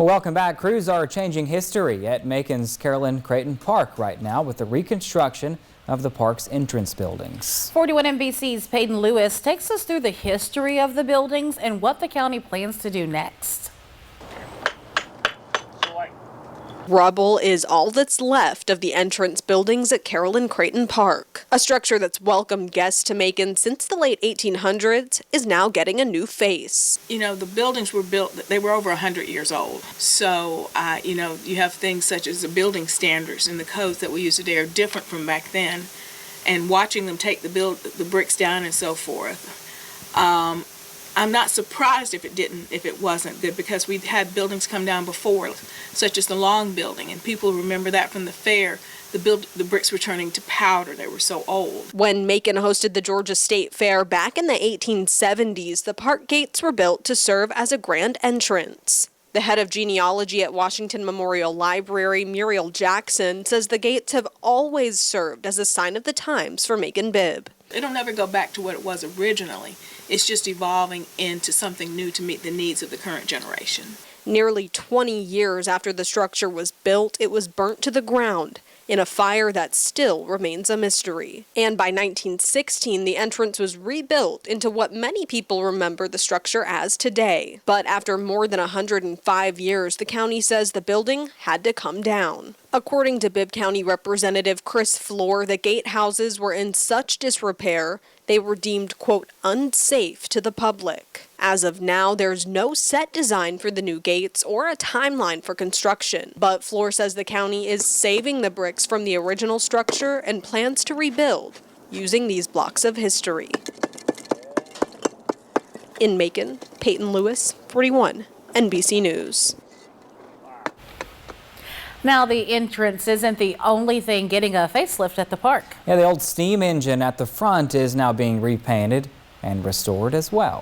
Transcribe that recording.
Well, welcome back. Crews are changing history at Macon's Carolyn Crayton Park right now with the reconstruction of the park's entrance buildings. 41 NBC's Peyton Lewis takes us through the history of the buildings and what the county plans to do next. Rubble is all that's left of the entrance buildings at Carolyn Crayton Park. A structure that's welcomed guests to Macon since the late 1800s is now getting a new face. You know, the buildings were built, they were over 100 years old. So, you have things such as the building standards and the codes that we use today are different from back then. And watching them take the bricks down and so forth. I'm not surprised if it wasn't good, because we've had buildings come down before, such as the Long Building, and people remember that from the fair. The bricks were turning to powder. They were so old. When Macon hosted the Georgia State Fair back in the 1870s, the park gates were built to serve as a grand entrance. The head of genealogy at Washington Memorial Library, Muriel Jackson, says the gates have always served as a sign of the times for Macon Bibb. It'll never go back to what it was originally. It's just evolving into something new to meet the needs of the current generation. Nearly 20 years after the structure was built, it was burnt to the ground in a fire that still remains a mystery. And by 1916, the entrance was rebuilt into what many people remember the structure as today. But after more than 105 years, the county says the building had to come down. According to Bibb County Representative Chris Floor, the gatehouses were in such disrepair, they were deemed, quote, unsafe to the public. As of now, there's no set design for the new gates or a timeline for construction. But Floor says the county is saving the bricks from the original structure and plans to rebuild using these blocks of history. In Macon, Peyton Lewis, 41 NBC News. Now, the entrance isn't the only thing getting a facelift at the park. Yeah, the old steam engine at the front is now being repainted and restored as well.